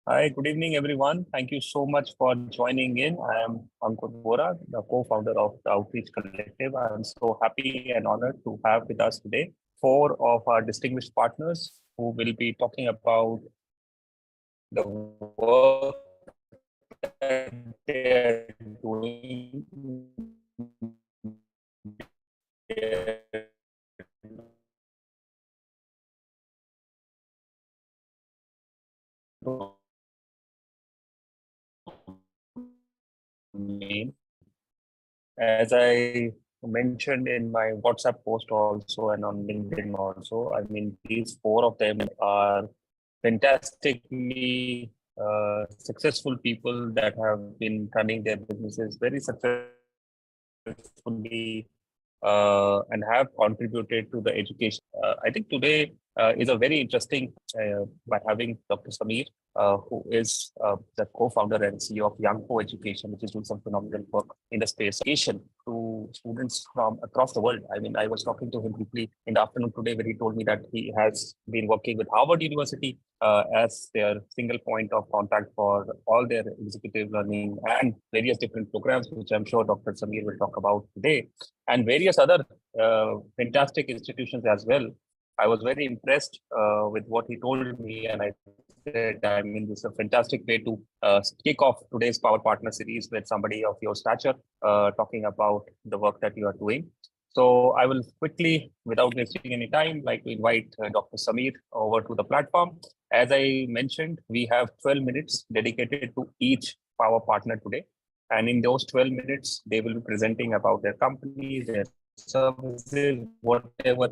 Hi, good evening, everyone. Thank you so much for joining in. I am Ankur Bora, the co-founder of the Outreach Collective. I am so happy and honored to have with us today four of our distinguished partners who will be talking about the work that they are doing as I mentioned in my WhatsApp post also and on LinkedIn also. I mean, these four of them are fantastically successful people that have been running their businesses very successfully and have contributed to the education. I think today is a very interesting by having Dr. Sameer, who is the co-founder and CEO of Youngpo Education, which is doing some phenomenal work in the space of education to students from across the world. I mean, I was talking to him briefly in the afternoon today where he told me that he has been working with Harvard University as their single point of contact for all their executive learning and various different programs, which I'm sure Dr. Sameer will talk about today, and various other fantastic institutions as well. I was very impressed with what he told me, and I said, I mean, this is a fantastic way to kick off today's Power Partner series with somebody of your stature talking about the work that you are doing. So I will quickly, without wasting any time, like to invite Dr. Sameer over to the platform. As I mentioned, we have 12 minutes dedicated to each Power Partner today. And in those 12 minutes, they will be presenting about their company, their services, whatever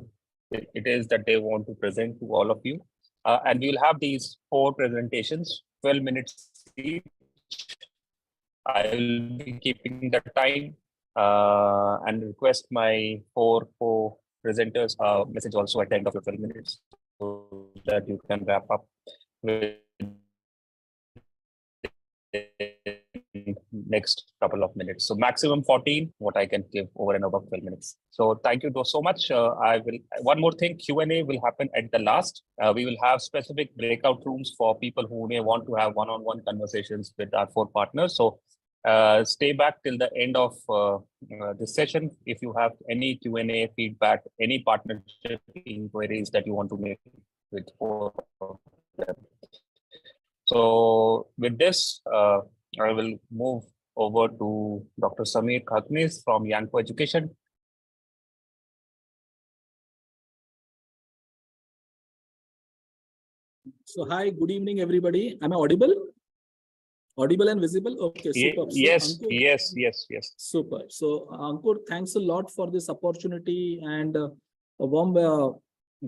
it is that they want to present to all of you. And we will have these four presentations, 12 minutes each. I will be keeping the time and request my four presenters message also at the end of the 12 minutes so that you can wrap up with next couple of minutes. So maximum 14, what I can give over and above 12 minutes. So thank you so much. I will, one more thing, Q&A will happen at the last. We will have specific breakout rooms for people who may want to have one-on-one conversations with our four partners. So stay back till the end of this session. If you have any Q&A, feedback, any partnership inquiries that you want to make with four of them. So with this, I will move over to Dr. Sameer Khatnis from Youngpo Education. So hi, good evening, everybody. Am I audible? Audible and visible? Okay, super. Yes, so, Ankur, yes. Super. So Ankur, thanks a lot for this opportunity and a warm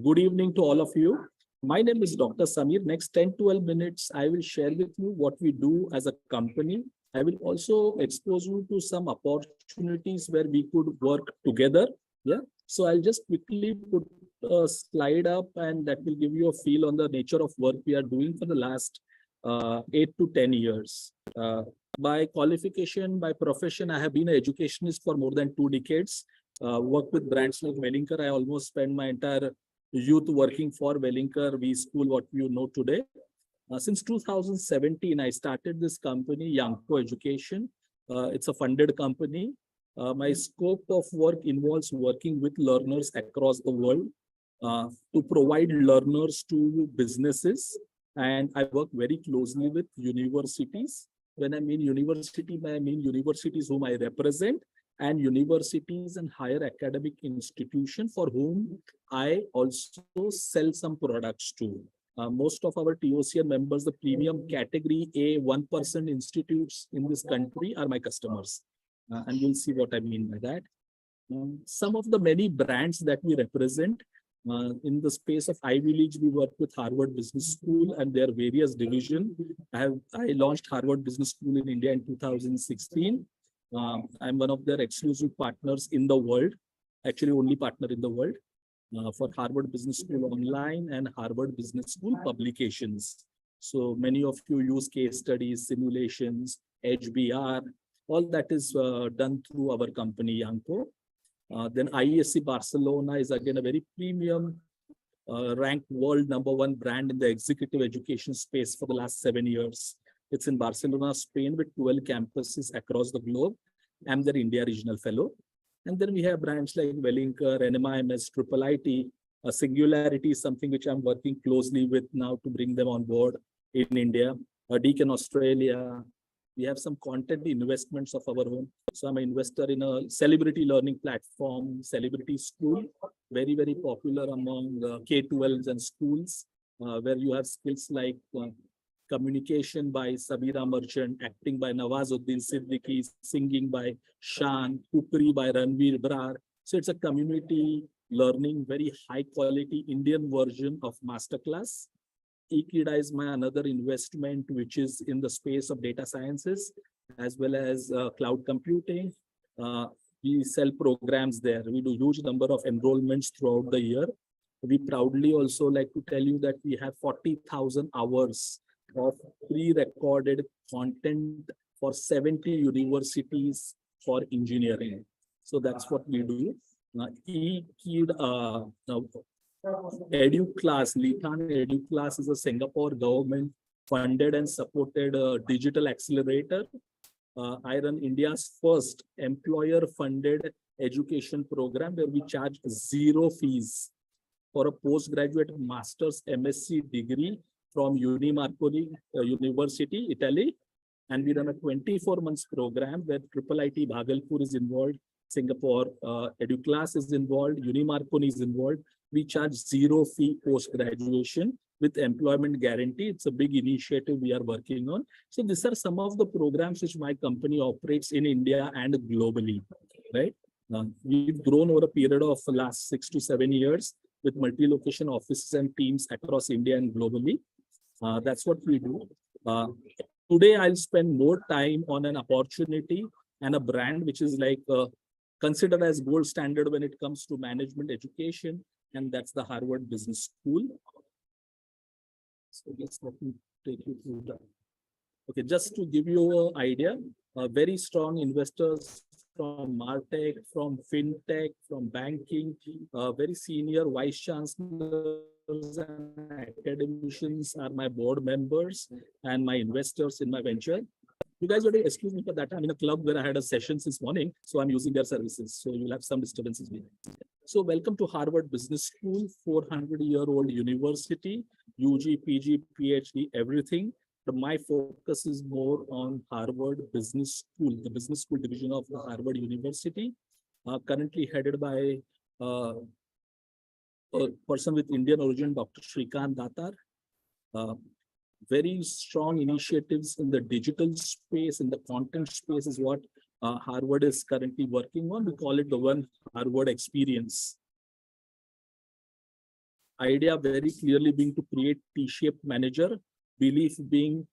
good evening to all of you. My name is Dr. Sameer. Next 10 12 minutes, I will share with you what we do as a company. I will also expose you to some opportunities where we could work together. Yeah. So I'll just quickly put a slide up and that will give you a feel on the nature of work we are doing for the last 8 to 10 years. By qualification, by profession, I have been an educationist for more than 2 decades. Worked with brands like Wellinkar. I almost spent my entire youth working for Wellinkar V School, what you know today. Since 2017, I started this company, Youngpo Education. It's a funded company. My scope of work involves working with learners across the world to provide learners to businesses. And I work very closely with universities. When I mean university, I mean universities whom I represent and universities and higher academic institutions for whom I also sell some products to. Most of our TOCN members, the premium category A 1% institutes in this country are my customers. And you'll see what I mean by that. Some of the many brands that we represent in the space of Ivy League, we work with Harvard Business School and their various divisions. I launched Harvard Business School in India in 2016. I'm one of their exclusive partners in the world, actually only partner in the world for Harvard Business School Online and Harvard Business School publications. So many of you use case studies, simulations, HBR, all that is done through our company, Youngpo. Then IESC Barcelona is again a very premium ranked world #1 brand in the executive education space for the last 7 years. It's in Barcelona, Spain, with 12 campuses across the globe. I'm their India regional fellow. And then we have brands like Wellinger, NMIMS, Triple IT. Singularity is something which I'm working closely with now to bring them on board in India. Deakin Australia. We have some content investments of our own. So I'm an investor in a celebrity learning platform, Celebrity School, very, very popular among K-12s and schools, where you have skills like communication by Sabira Merchant, acting by Nawazuddin Siddiqui, singing by Shan, Kukri by Ranveer Brar. So it's a community learning, very high quality Indian version of masterclass. Ekeeda is my another investment, which is in the space of data sciences as well as cloud computing. We sell programs there. We do huge number of enrollments throughout the year. We proudly also like to tell you that we have 40,000 hours of pre-recorded content for 70 universities for engineering. So that's what we do. EduClass, Lithan EduClass is a Singapore government funded and supported digital accelerator. I run India's first employer-funded education program where we charge 0 fees for a postgraduate master's MSc degree from Unimarconi University, Italy. And we run a 24 months program where Triple IT Bhagalpur is involved, Singapore EduClass is involved, Unimarconi is involved. We charge 0 fee post-graduation with employment guarantee. It's a big initiative we are working on. So these are some of the programs which my company operates in India and globally, right? We've grown over a period of the last 6 to 7 years with multi-location offices and teams across India and globally. That's what we do. Today, I'll spend more time on an opportunity and a brand which is like considered as gold standard when it comes to management education, and that's the Harvard Business School. So just let me take you through that. Okay, just to give you an idea, very strong investors from Martech, from FinTech, from banking, very senior vice chancellors and academicians are my board members and my investors in my venture. You guys would excuse me for that. I'm in a club where I had a session this morning, so I'm using their services. So you'll have some disturbances with it. So welcome to Harvard Business School, 400-year-old university, UG, PG, PhD, everything. But my focus is more on Harvard Business School, the business school division of the Harvard University, currently headed by a person with Indian origin, Dr. Shrikant Datar. Very strong initiatives in the digital space, in the content space is what Harvard is currently working on. We call it the One Harvard Experience. Idea very clearly being to create T-shaped manager, belief being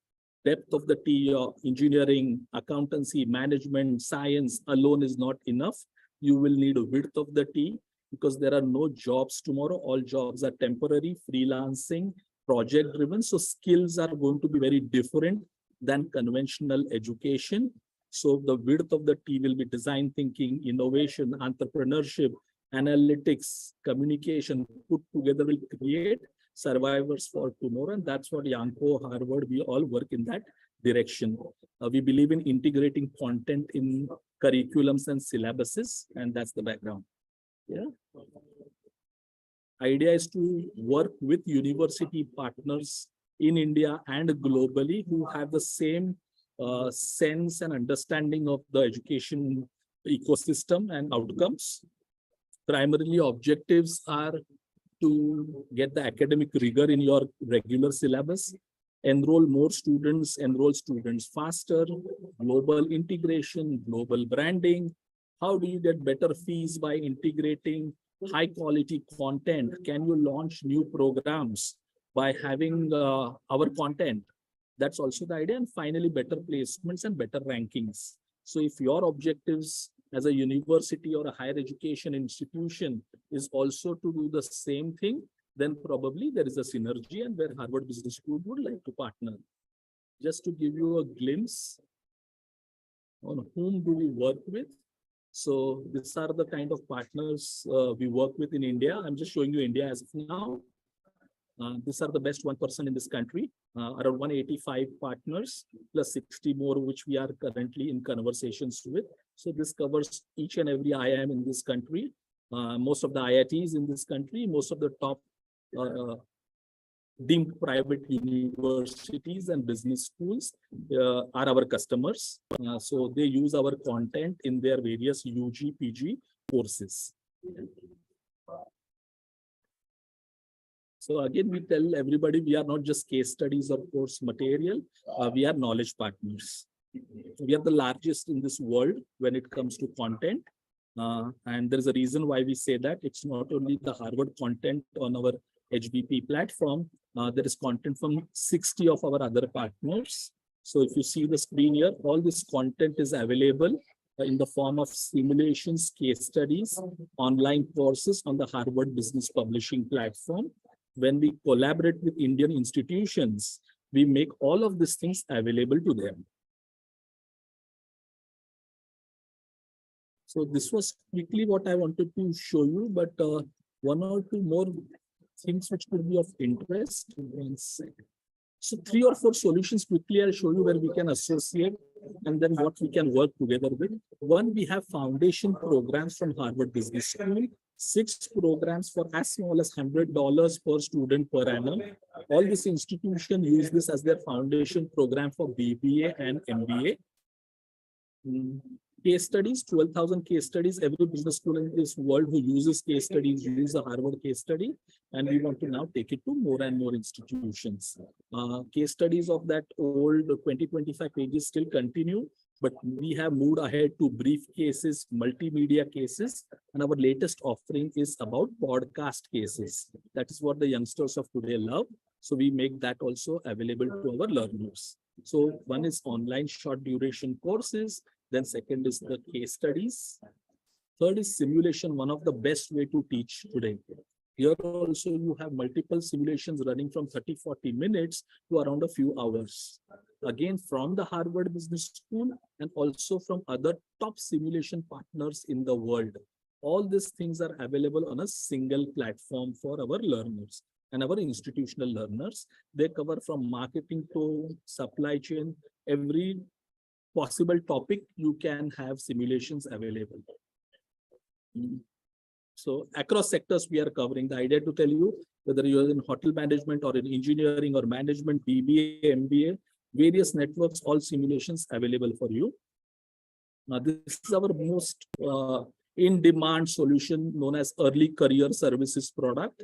depth of the T, engineering, accountancy, management, science alone is not enough. You will need a width of the T because there are no jobs tomorrow. All jobs are temporary, freelancing, project driven. So skills are going to be very different than conventional education. So the width of the T will be design thinking, innovation, entrepreneurship, analytics, communication put together will create survivors for tomorrow. And that's what Yanko, Harvard, we all work in that direction. We believe in integrating content in curriculums and syllabuses, and that's the background. Yeah. Idea is to work with university partners in India and globally who have the same sense and understanding of the education ecosystem and outcomes. Primarily, objectives are to get the academic rigor in your regular syllabus, enroll more students, enroll students faster, global integration, global branding. How do you get better fees by integrating high quality content? Can you launch new programs by having our content? That's also the idea. And finally, better placements and better rankings. So if your objectives as a university or a higher education institution is also to do the same thing, then probably there is a synergy and where Harvard Business School would like to partner. Just to give you a glimpse on whom do we work with. So these are the kind of partners we work with in India. I'm just showing you India as of now. These are the best 1% in this country, around 185 partners, plus 60 more, which we are currently in conversations with. So this covers each and every IIM in this country, most of the IITs in this country, most of the top deemed private universities and business schools are our customers. So they use our content in their various UG, PG courses. So again, we tell everybody we are not just case studies or course material, we are knowledge partners. We are the largest in this world when it comes to content. And there is a reason why we say that. It's not only the Harvard content on our HBP platform, there is content from 60 of our other partners. So if you see the screen here, all this content is available in the form of simulations, case studies, online courses on the Harvard Business Publishing platform. When we collaborate with Indian institutions, we make all of these things available to them. So this was quickly what I wanted to show you, but one or two more things which could be of interest. So 3 or 4 solutions quickly I'll show you where we can associate and then what we can work together with. One, we have foundation programs from Harvard Business School, 6 programs for as small as $100 per student per annum. All these institutions use this as their foundation program for BBA and MBA. Case studies, 12,000 case studies. Every business school in this world who uses case studies use a Harvard case study, and we want to now take it to more and more institutions. Case studies of that old 20-25 pages still continue, but we have moved ahead to brief cases, multimedia cases, and our latest offering is about podcast cases. That is what the youngsters of today love. So we make that also available to our learners. So one is online short duration courses. Then second is the case studies. Third is simulation, one of the best way to teach today. Here also you have multiple simulations running from 30-40 minutes to around a few hours. Again, from the Harvard Business School and also from other top simulation partners in the world. All these things are available on a single platform for our learners and our institutional learners. They cover from marketing to supply chain, every possible topic you can have simulations available. So across sectors we are covering. The idea to tell you whether you are in hotel management or in engineering or management, BBA, MBA, various networks, all simulations available for you. Now this is our most in-demand solution known as early career services product.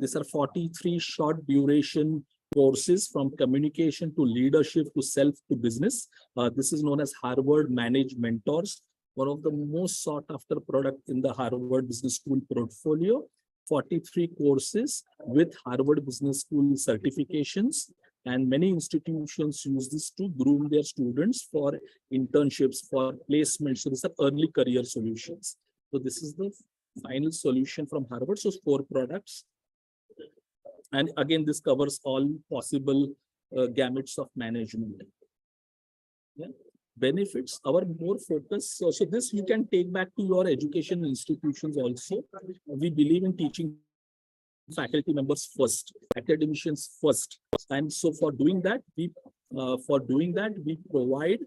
These are 43 short duration courses from communication to leadership to self to business. This is known as Harvard Manage Mentors, one of the most sought after product in the Harvard Business School portfolio. 43 courses with Harvard Business School certifications, and many institutions use this to groom their students for internships, for placements. So these are early career solutions. So this is the final solution from Harvard. So 4 products. And again, this covers all possible gamuts of management. Yeah. Benefits, our more focus. So this you can take back to your education institutions also. We believe in teaching faculty members first, academicians first. And so for doing that, we provide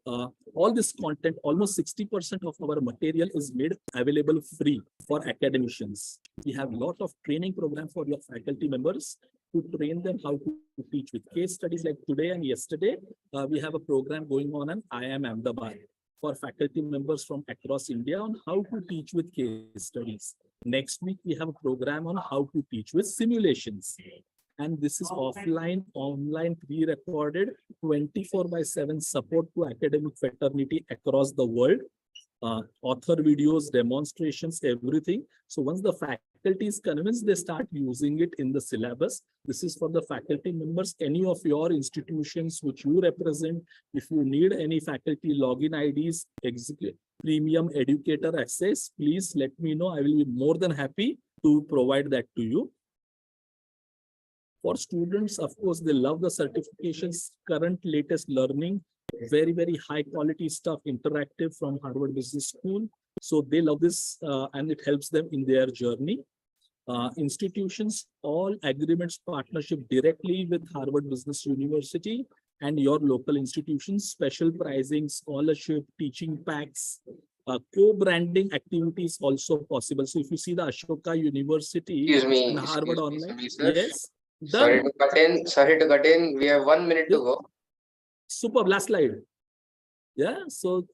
all this content. Almost 60% of our material is made available free for academicians. We have a lot of training program for your faculty members to train them how to teach with case studies. Like today and yesterday, we have a program going on in IIM Ahmedabad for faculty members from across India on how to teach with case studies. Next week, we have a program on how to teach with simulations. And this is offline, online, pre-recorded, 24/7 support to academic fraternity across the world. Author videos, demonstrations, everything. So once the faculty is convinced, they start using it in the syllabus. This is for the faculty members. Any of your institutions which you represent, if you need any faculty login IDs, premium educator access, please let me know. I will be more than happy to provide that to you. For students, of course, they love the certifications, current latest learning, very, very high quality stuff, interactive from Harvard Business School. So they love this and it helps them in their journey. institutions, all agreements, partnership directly with Harvard Business University and your local institutions, special pricing, scholarship, teaching packs, co-branding activities also possible. So if you see the Ashoka University and Harvard Excuse me, Online, Sameer sir. yes, Sorry done. to cut in. Sorry to cut in. We have 1 minute to go. Superb. Last slide. Yeah, so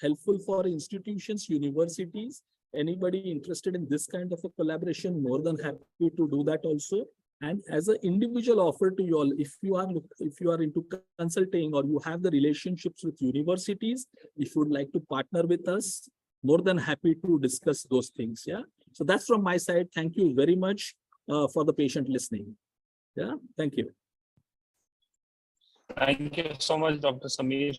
helpful for institutions, universities, anybody interested in this kind of a collaboration, more than happy to do that also. And as an individual offer to you all, if you are into consulting or you have the relationships with universities, if you would like to partner with us, more than happy to discuss those things. Yeah. So that's from my side. Thank you very much for the patient listening. Yeah. Thank you. Thank you so much, Dr. Sameer,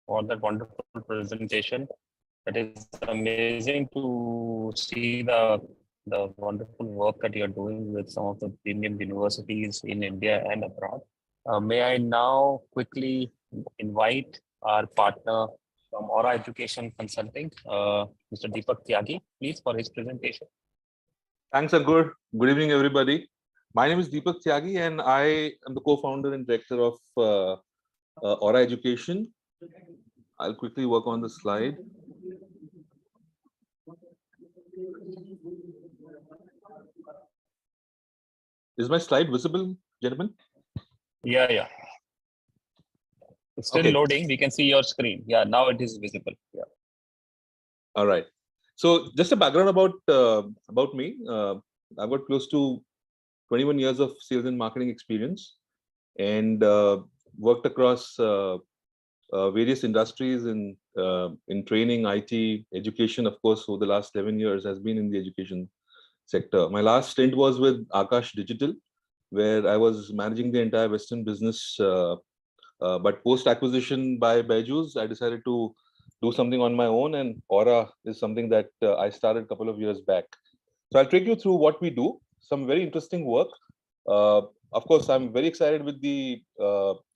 for that wonderful presentation. It is amazing to see the wonderful work that you're doing with some of the premium universities in India and abroad. May I now quickly invite our partner from Aura Education Consulting, Mr. Deepak Tyagi, please, for his presentation. Thanks, Ankur. Good evening, everybody. My name is Deepak Tyagi, and I am the co-founder and director of Aura Education. I'll quickly work on the slide. Is my slide visible, gentlemen? Yeah. It's still Okay. loading. We can see your screen. Yeah, now it is visible. Yeah. All right. So just a background about me. I've got close to 21 years of sales and marketing experience, and worked across various industries in training, IT, education. Of course, for the last 11 years has been in the education sector. My last stint was with Akash Digital, where I was managing the entire Western business. But post-acquisition by Byju's, I decided to do something on my own, and Aura is something that I started a couple of years back. So I'll take you through what we do. Some very interesting work. Of course, I'm very excited with the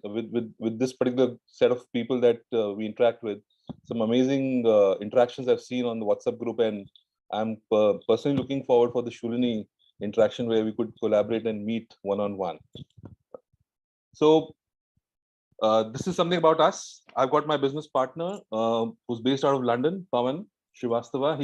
with this particular set of people that we interact with. Some amazing interactions I've seen on the WhatsApp group, and I'm personally looking forward for the Shulini interaction where we could collaborate and meet one-on-one. So this is something about us. I've got my business partner who's based out of London, Pawan Srivastava.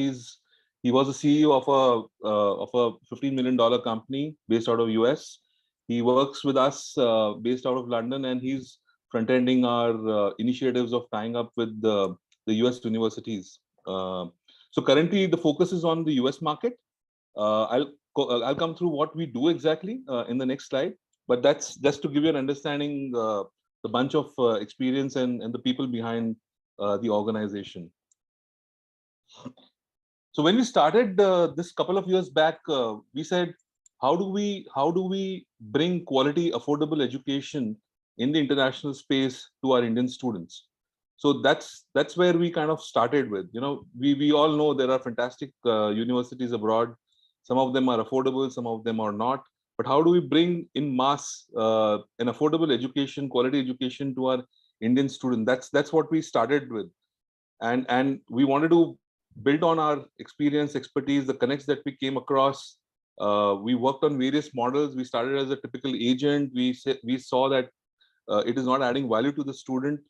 He was the CEO of a $15 million company based out of US. He works with us based out of London, and he's front-ending our initiatives of tying up with the US universities. So currently the focus is on the US market. I'll come through what we do exactly in the next slide, but that's just to give you an understanding the bunch of experience and the people behind the organization. So when we started this couple of years back, we said, how do we bring quality, affordable education in the international space to our Indian students? So that's where we kind of started with. You know, we all know there are fantastic universities abroad. Some of them are affordable, some of them are not. But how do we bring in mass an affordable education, quality education to our Indian student? That's what we started with, and we wanted to build on our experience, expertise, the connects that we came across. We worked on various models. We started as a typical agent. We saw that it is not adding value to the student.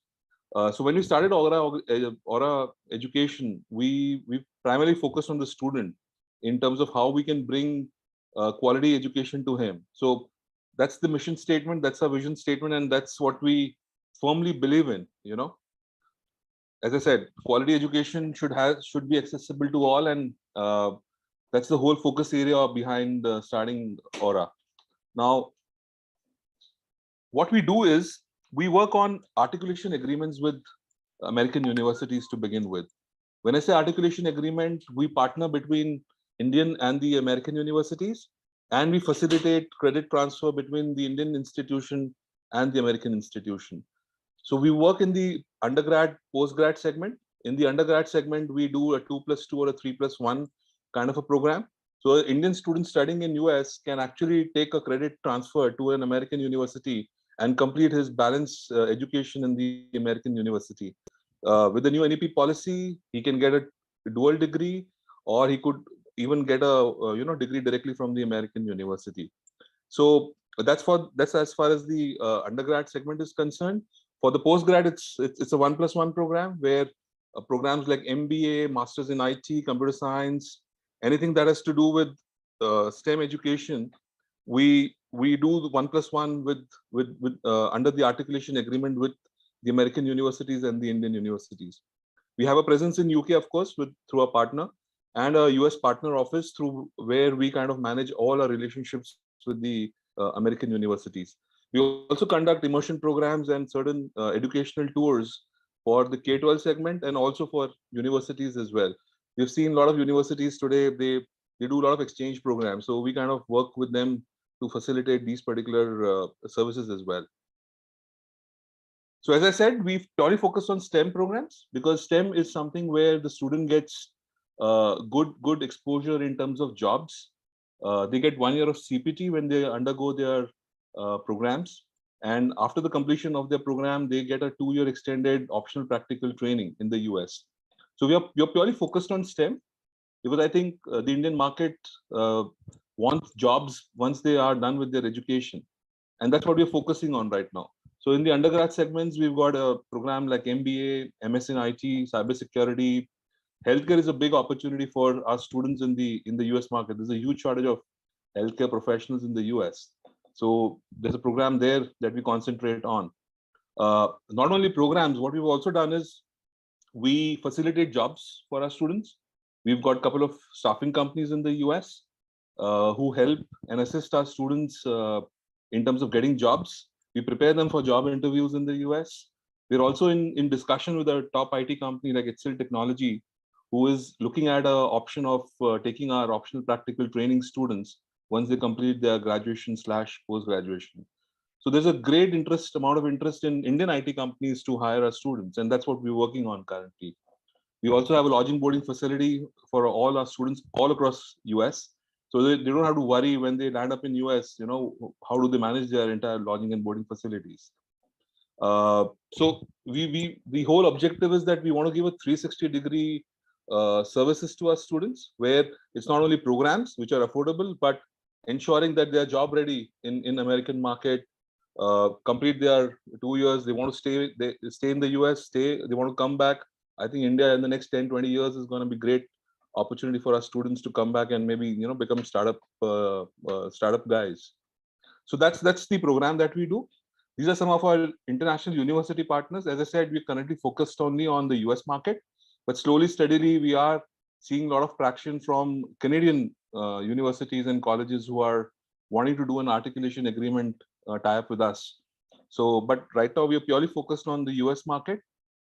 So when we started Aura Education, we primarily focused on the student in terms of how we can bring quality education to him. So that's the mission statement, that's our vision statement, and that's what we firmly believe in. You know, as I said, quality education should be accessible to all, and that's the whole focus area behind starting Aura. Now, what we do is we work on articulation agreements with American universities to begin with. When I say articulation agreement, we partner between Indian and the American universities, and we facilitate credit transfer between the Indian institution and the American institution. So we work in the undergrad, postgrad segment. In the undergrad segment, we do a 2+2 or a 3+1 kind of a program. So an Indian student studying in US can actually take a credit transfer to an American university and complete his balanced education in the American university. With the new NEP policy, he can get a dual degree, or he could even get a degree directly from the American university. So that's as far as the undergrad segment is concerned. For the postgrad, it's a 1+1 program where programs like MBA, Masters in IT, Computer Science, anything that has to do with STEM education, we do the 1+1 with under the articulation agreement with the American universities and the Indian universities. We have a presence in UK, of course, through a partner, and a US partner office through where we kind of manage all our relationships with the American universities. We also conduct immersion programs and certain educational tours for the K-12 segment and also for universities as well. We've seen a lot of universities today, they do a lot of exchange programs. So we kind of work with them to facilitate these particular services as well. So as I said, we've purely focused on STEM programs because STEM is something where the student gets good exposure in terms of jobs. They get 1 year of CPT when they undergo their programs. And after the completion of their program, they get a 2-year extended optional practical training in the US. So we are purely focused on STEM because I think the Indian market wants jobs once they are done with their education. And that's what we're focusing on right now. So in the undergrad segments, we've got a program like MBA, MS in IT, cybersecurity. Healthcare is a big opportunity for our students in the US market. There's a huge shortage of healthcare professionals in the US. So there's a program there that we concentrate on. Not only programs, what we've also done is we facilitate jobs for our students. We've got a couple of staffing companies in the US who help and assist our students in terms of getting jobs. We prepare them for job interviews in the US. We're also in discussion with a top IT company like Excel Technology, who is looking at an option of taking our optional practical training students once they complete their graduation/post-graduation. So there's a great amount of interest in Indian IT companies to hire our students, and that's what we're working on currently. We also have a lodging boarding facility for all our students all across US. So they don't have to worry when they land up in US, how do they manage their entire lodging and boarding facilities. So the whole objective is that we want to give a 360-degree services to our students, where it's not only programs which are affordable, but ensuring that they are job ready in American market, complete their 2 years. They want to stay in the US, they want to come back. I think India in the next 10-20 years is going to be great opportunity for our students to come back and maybe become startup guys. So that's the program that we do. These are some of our international university partners. As I said, we're currently focused only on the US market, but slowly, steadily, we are seeing a lot of traction from Canadian universities and colleges who are wanting to do an articulation agreement tie-up with us. So, but right now we are purely focused on the US market.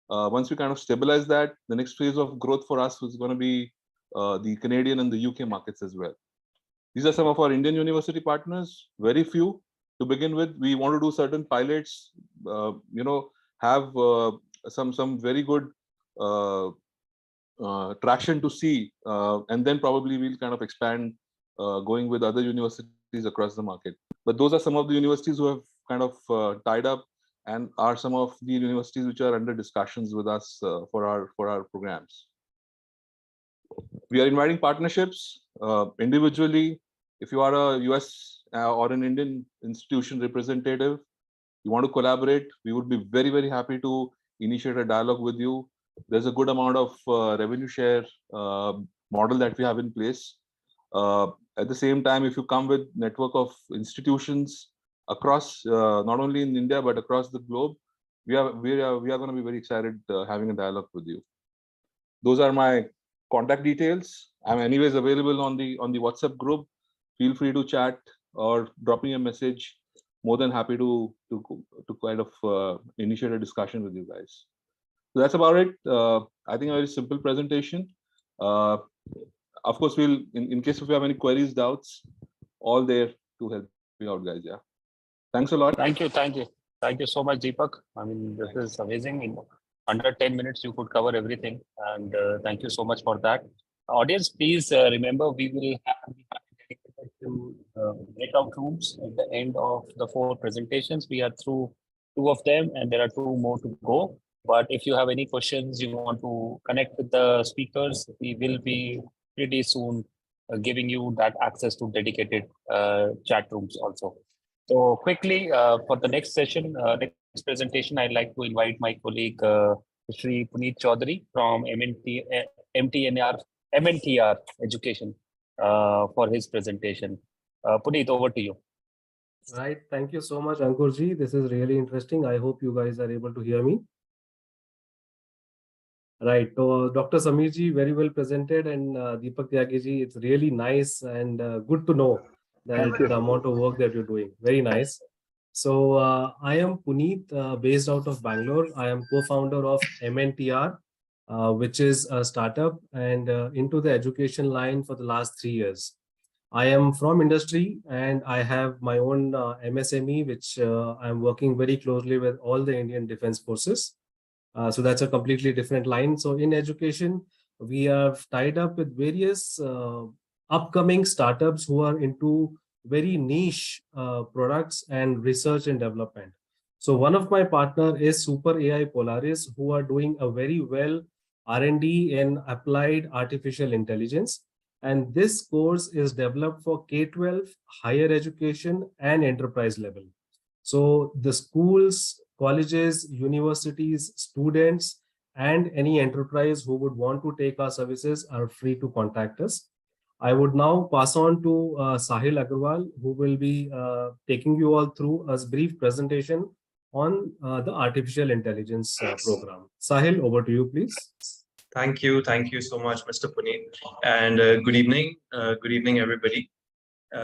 Once we kind of stabilize that, the next phase of growth for us is going to be the Canadian and the UK markets as well. These are some of our Indian university partners, very few to begin with. We want to do certain pilots, have some very good traction to see, and then probably we'll kind of expand going with other universities across the market. But those are some of the universities who have kind of tied up and are some of the universities which are under discussions with us for our programs. We are inviting partnerships individually. If you are a US or an Indian institution representative, you want to collaborate, we would be very, very happy to initiate a dialogue with you. There's a good amount of revenue share model that we have in place. At the same time, if you come with network of institutions across, not only in India, but across the globe, we are going to be very excited having a dialogue with you. Those are my contact details. I'm anyways available on the WhatsApp group. Feel free to chat or drop me a message. More than happy to kind of initiate a discussion with you guys. So that's about it. I think a very simple presentation. Of course, we'll in case if you have any queries, doubts, all there to help you out, guys. Yeah. Thanks a lot. Thank you so much, Deepak. I mean, this is amazing. In under 10 minutes, you could cover everything, and thank you so much for that. Audience, please remember we will have dedicated to breakout rooms at the end of the 4 presentations. We are through 2 of them, and there are 2 more to go. But if you have any questions, you want to connect with the speakers, we will be pretty soon giving you that access to dedicated chat rooms also. So quickly, for the next session, next presentation, I'd like to invite my colleague, Shri Puneet Chaudhary from MNTR Education for his presentation. Puneet, over to you. Right. Thank you so much, Ankurji. This is really interesting. I hope you guys are able to hear me. Right. So Dr. Samirji, very well presented, and Deepak Tyagiji, it's really nice and good to know that the amount of work that you're doing. Very nice. So I am Puneet, based out of Bangalore. I am co-founder of MNTR, which is a startup and into the education line for the last 3 years. I am from industry and I have my own MSME, which I'm working very closely with all the Indian Defense Forces. So that's a completely different line. So in education, we have tied up with various upcoming startups who are into very niche products and research and development. So one of my partner is Super AI Polaris, who are doing a very well R&D in applied artificial intelligence. And this course is developed for K-12, higher education, and enterprise level. So the schools, colleges, universities, students, and any enterprise who would want to take our services are free to contact us. I would now pass on to Sahil Agarwal, who will be taking you all through a brief presentation on the artificial intelligence program. Sahil, over to you, please. Thank you so much, Mr. Puneet, and good evening, everybody.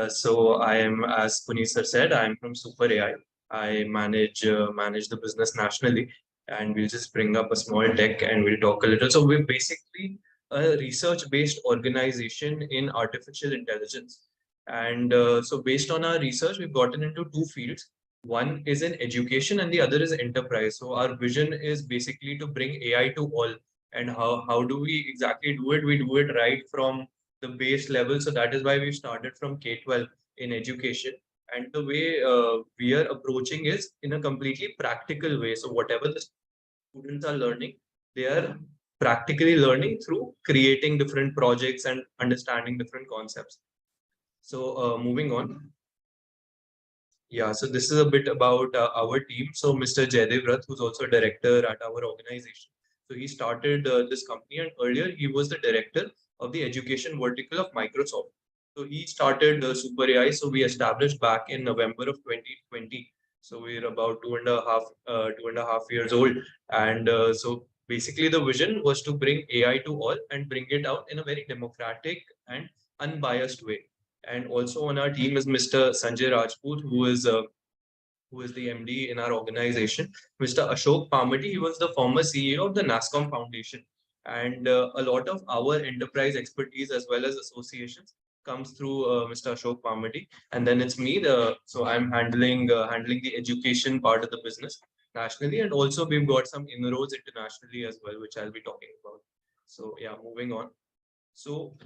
So I am, as Puneet sir said, I am from Super AI. I manage the business nationally, and we'll just bring up a small deck and we'll talk a little. So we're basically a research-based organization in artificial intelligence, and so based on our research, we've gotten into two fields. One is in education, and the other is enterprise. So our vision is basically to bring AI to all. And how do we exactly do it? We do it right from the base level. So that is why we started from K-12 in education. And the way we are approaching is in a completely practical way. So whatever the students are learning, they are practically learning through creating different projects and understanding different concepts. So moving on. Yeah, so this is a bit about our team. So Mr. Jaydev Rath, who's also a director at our organization. So he started this company, and earlier he was the director of the education vertical of Microsoft. So he started Super AI. So we established back in November of 2020. So we're about 2.5 years old. And so basically the vision was to bring AI to all and bring it out in a very democratic and unbiased way. And also on our team is Mr. Sanjay Rajput, who is the MD in our organization. Mr. Ashok Pamati, he was the former CEO of the NASCOM Foundation. And a lot of our enterprise expertise as well as associations comes through Mr. Ashok Pamati. And then it's me. So I'm handling the education part of the business nationally. And also we've got some inroads internationally as well, which I'll be talking about. So yeah, moving on. So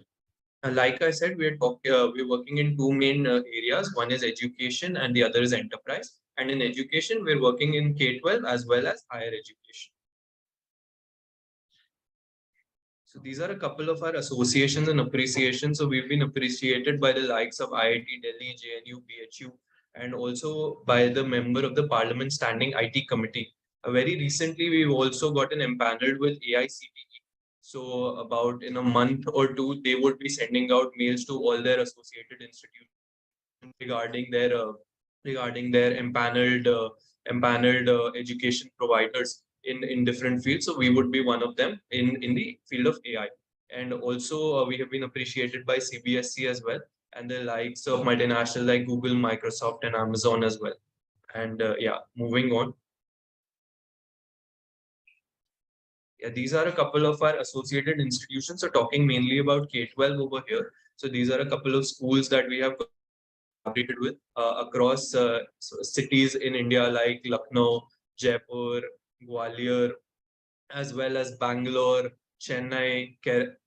like I said, we're working in two main areas. One is education and the other is enterprise. And in education, we're working in K-12 as well as higher education. So these are a couple of our associations and appreciations. So we've been appreciated by the likes of IIT Delhi, JNU, BHU, and also by the member of the Parliament Standing IT Committee. Very recently, we've also gotten empaneled with AICTE. So about in a month or two, they would be sending out mails to all their associated institutions regarding their empaneled education providers in different fields. So we would be one of them in the field of AI. And also we have been appreciated by CBSE as well, and the likes of multinational like Google, Microsoft, and Amazon as well. And yeah, moving on. Yeah, these are a couple of our associated institutions. So talking mainly about K-12 over here. So these are a couple of schools that we have collaborated with across cities in India like Lucknow, Jaipur, Gwalior, as well as Bangalore, Chennai,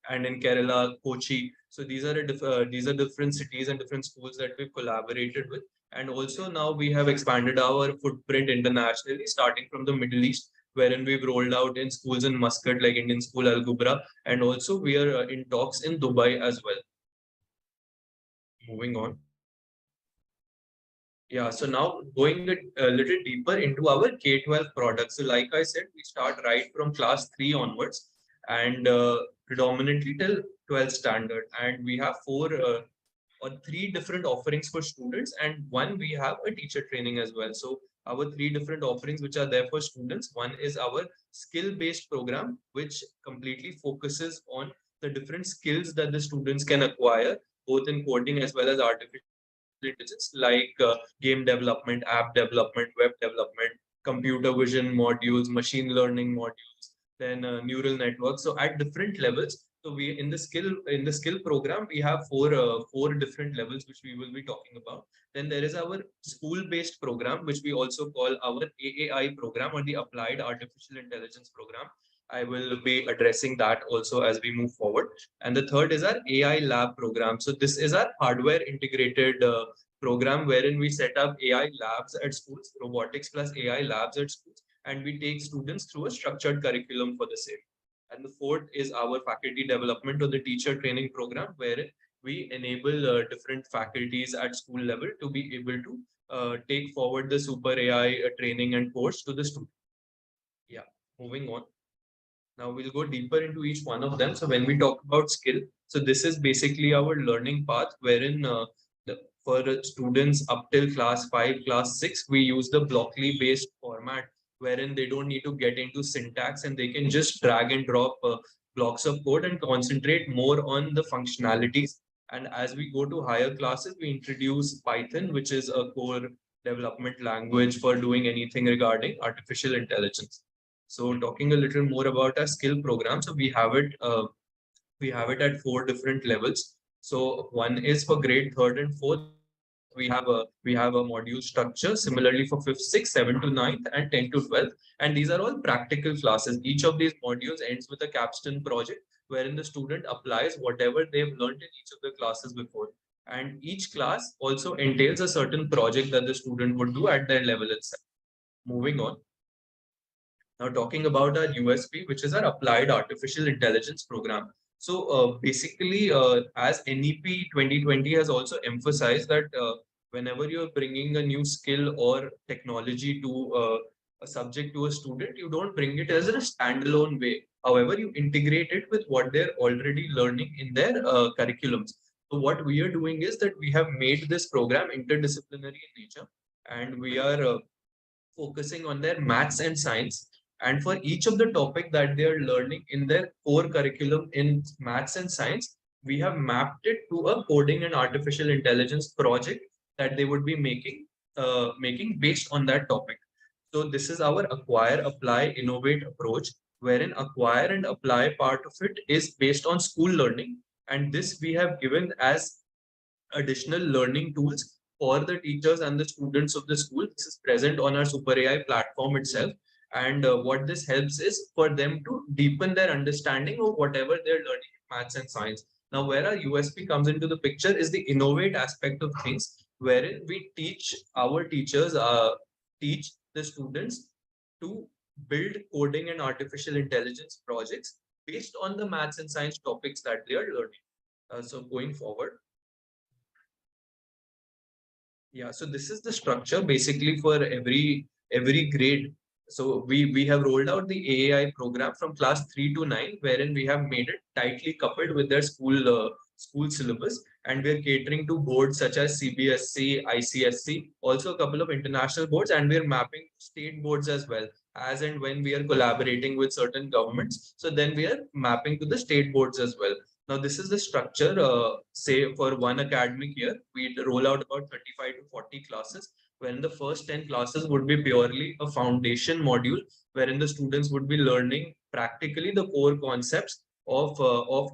and in Kerala, Kochi. So these are different cities and different schools that we've collaborated with. And also now we have expanded our footprint internationally, starting from the Middle East, wherein we've rolled out in schools in Muscat like Indian School Al Gubra, and also we are in talks in Dubai as well. moving on. Yeah, so now going a little deeper into our K-12 products. So like I said, we start right from class 3 onwards and predominantly till 12th standard. And we have four or three different offerings for students, and one we have a teacher training as well. So our three different offerings which are there for students. One is our skill-based program, which completely focuses on the different skills that the students can acquire, both in coding as well as artificial intelligence, like game development, app development, web development, computer vision modules, machine learning modules, then neural networks. So at different levels. So we in the skill program we have four different levels which we will be talking about. Then there is our school-based program, which we also call our AAI program, or the Applied Artificial Intelligence program. I will be addressing that also as we move forward. And the third is our AI lab program. So this is our hardware integrated program wherein we set up AI labs at schools, robotics plus AI labs at schools, and we take students through a structured curriculum for the same. And the fourth is our faculty development or the teacher training program, wherein we enable different faculties at school level to be able to take forward the super AI training and course to the student. Yeah, moving on. Now we'll go deeper into each one of them. So when we talk about skill, so this is basically our learning path wherein for students up till class 5, class 6, we use the Blockly based format wherein they don't need to get into syntax and they can just drag and drop blocks of code and concentrate more on the functionalities. And as we go to higher classes, we introduce Python, which is a core development language for doing anything regarding artificial intelligence. So talking a little more about our skill program, so we have it at four different levels. So one is for grade 3rd and 4th. We have a module structure. Similarly for 5th, 6th, 7th to 9th, and 10th to 12th. And these are all practical classes. Each of these modules ends with a capstone project wherein the student applies whatever they've learned in each of the classes before. And each class also entails a certain project that the student would do at their level itself. Moving on. Now talking about our USP, which is our Applied Artificial Intelligence program. So basically, as NEP 2020 has also emphasized that whenever you're bringing a new skill or technology to a subject to a student, you don't bring it as a standalone way. However, you integrate it with what they're already learning in their curriculums. So what we are doing is that we have made this program interdisciplinary in nature, and we are focusing on their maths and science. And for each of the topic that they are learning in their core curriculum in maths and science, we have mapped it to a coding and artificial intelligence project that they would be making based on that topic. So this is our acquire, apply, innovate approach, wherein acquire and apply part of it is based on school learning. And this we have given as additional learning tools for the teachers and the students of the school. This is present on our Super AI platform itself. And what this helps is for them to deepen their understanding of whatever they're learning in maths and science. Now, where our USP comes into the picture is the innovate aspect of things, wherein we teach our teachers, teach the students to build coding and artificial intelligence projects based on the maths and science topics that they are learning. So going forward. Yeah, so this is the structure basically for every grade. So we have rolled out the AAI program from class 3 to 9, wherein we have made it tightly coupled with their school syllabus, and we're catering to boards such as CBSC, ICSC, also a couple of international boards, and we're mapping state boards as well, as and when we are collaborating with certain governments. So then we are mapping to the state boards as well. Now, this is the structure, say for one academic year, we roll out about 35 to 40 classes, when the first 10 classes would be purely a foundation module, wherein the students would be learning practically the core concepts of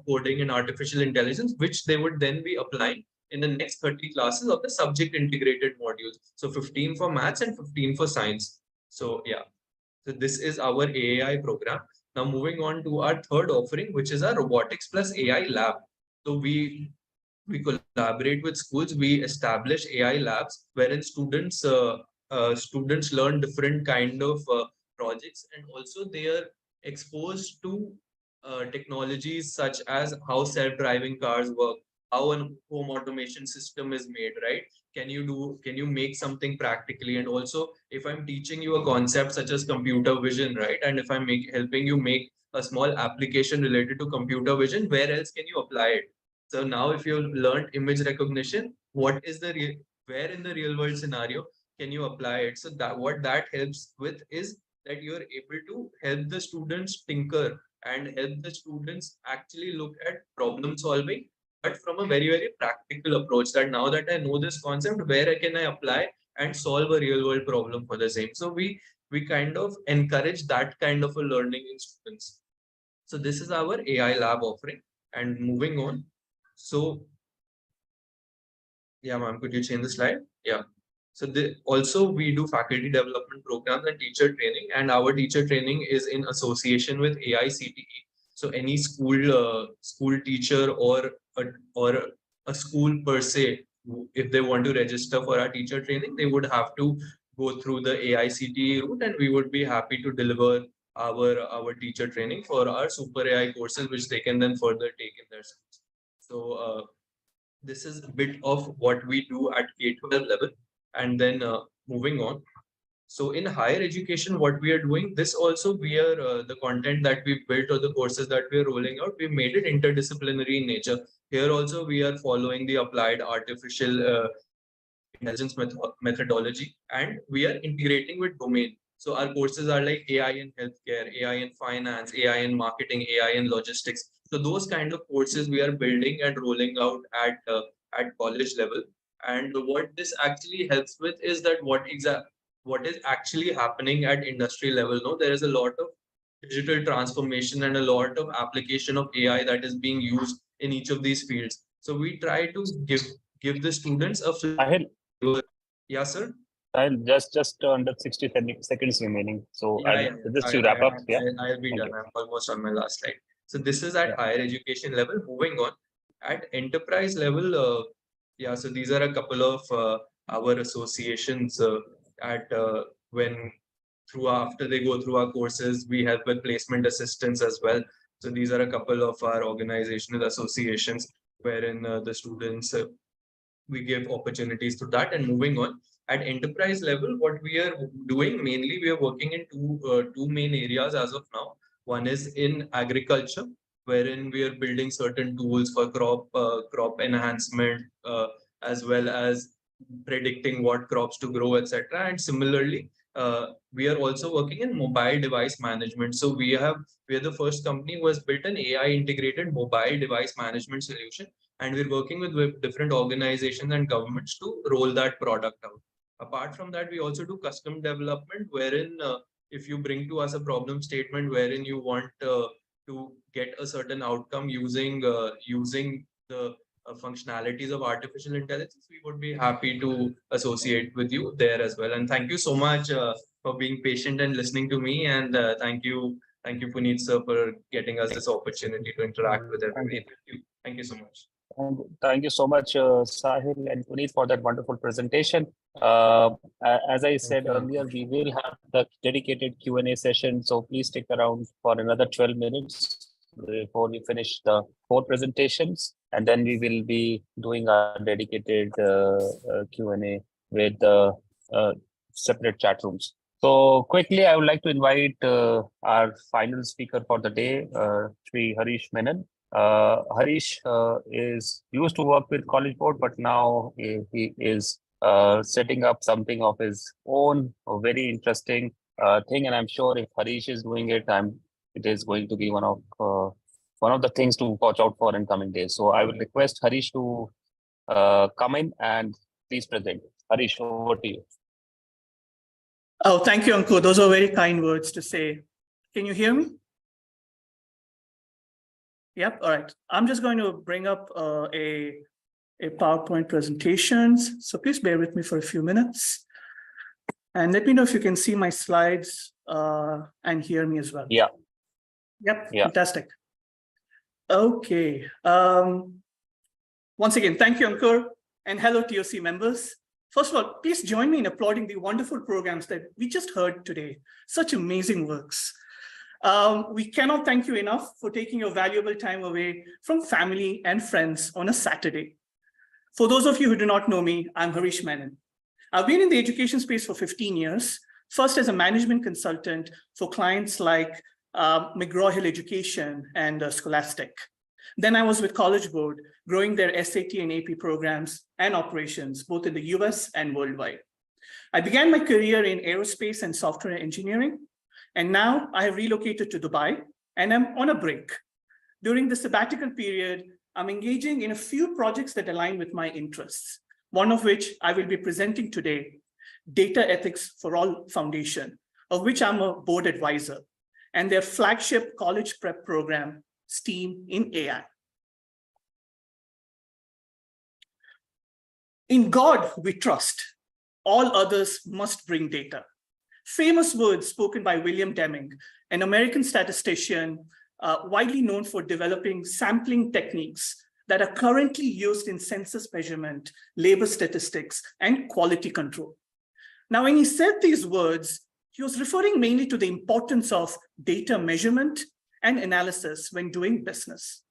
coding and artificial intelligence, which they would then be applying in the next 30 classes of the subject integrated modules. So 15 for maths and 15 for science. So yeah, so this is our AAI program. Now moving on to our third offering, which is our robotics plus AI lab. So we collaborate with schools. We establish AI labs wherein students learn different kind of projects, and also they are exposed to technologies such as how self-driving cars work, how a home automation system is made, right? Can you make something practically? And also, if I'm teaching you a concept such as computer vision, right? And if I'm helping you make a small application related to computer vision, where else can you apply it? So now if you've learned image recognition, where in the real world scenario can you apply it? So that what that helps with is that you're able to help the students tinker and help the students actually look at problem solving, but from a very, very practical approach, that now that I know this concept, where can I apply and solve a real world problem for the same? So we kind of encourage that kind of a learning in students. So this is our AI lab offering. And moving on. So yeah, ma'am, could you change the slide? Yeah. So also we do faculty development programs and teacher training, and our teacher training is in association with AICTE. So any school teacher or a school per se, if they want to register for our teacher training, they would have to go through the AICTE route, and we would be happy to deliver our teacher training for our Super AI courses, which they can then further take in their schools. So this is a bit of what we do at K-12 level. And then moving on. So in higher education, what we are doing, this also we are the content that we built or the courses that we are rolling out, we made it interdisciplinary in nature. Here also we are following the applied artificial intelligence methodology, and we are integrating with domain. So our courses are like AI in healthcare, AI in finance, AI in marketing, AI in logistics. So those kind of courses we are building and rolling out at college level. And what this actually helps with is that what is actually happening at industry level. No, there is a lot of digital transformation and a lot of application of AI that is being used in each of these fields. So we try to give the students a yeah, sir. I'll just under 60 seconds remaining. So just to wrap up. Yeah, I'll be done. I'm almost on my last slide. So this is at higher education level. Moving on, at enterprise level, so these are a couple of our associations when after they go through our courses, we help with placement assistance as well. So these are a couple of our organizational associations wherein the students we give opportunities to that. And moving on, at enterprise level, what we are doing mainly, we are working in two main areas as of now. One is in agriculture, wherein we are building certain tools for crop enhancement, as well as predicting what crops to grow, etc. And similarly, we are also working in mobile device management. So we are the first company who has built an AI integrated mobile device management solution, and we're working with different organizations and governments to roll that product out. Apart from that, we also do custom development, wherein if you bring to us a problem statement wherein you want to get a certain outcome using the functionalities of artificial intelligence, we would be happy to associate with you there as well. And thank you so much for being patient and listening to me. And thank you, Puneet sir, for getting us this opportunity to interact with everybody. Thank you so much. Thank you so much, Sahil and Puneet, for that wonderful presentation. As I said earlier, we will have the dedicated Q&A session. So please stick around for another 12 minutes before we finish the 4 presentations. And then we will be doing a dedicated Q&A with separate chat rooms. So quickly, I would like to invite our final speaker for the day, Shri Harish Menon. Harish is used to work with College Board, but now he is setting up something of his own, a very interesting thing. And I'm sure if Harish is doing it, it is going to be one of the things to watch out for in coming days. So I would request Harish to come in and please present. Harish, over to you. Oh, thank you, Ankur. Those are very kind words to say. Can you hear me? Yep. All right. I'm just going to bring up a PowerPoint presentation. So please bear with me for a few minutes. And let me know if you can see my slides and hear me as well. Yeah. Yep. Yeah. Fantastic. Okay. Once again, thank you, Ankur, and hello, TOC members. First of all, please join me in applauding the wonderful programs that we just heard today. Such amazing works. We cannot thank you enough for taking your valuable time away from family and friends on a Saturday. For those of you who do not know me, I'm Harish Menon. I've been in the education space for 15 years, first as a management consultant for clients like McGraw-Hill Education and Scholastic. Then I was with College Board, growing their SAT and AP programs and operations, both in the US and worldwide. I began my career in aerospace and software engineering, and now I have relocated to Dubai and I'm on a break. During the sabbatical period, I'm engaging in a few projects that align with my interests, one of which I will be presenting today, Data Ethics for All Foundation, of which I'm a board advisor, and their flagship college prep program, STEAM in AI. In God we trust, all others must bring data. Famous words spoken by William Deming, an American statistician widely known for developing sampling techniques that are currently used in census measurement, labor statistics, and quality control. Now, when he said these words, he was referring mainly to the importance of data measurement and analysis when doing business.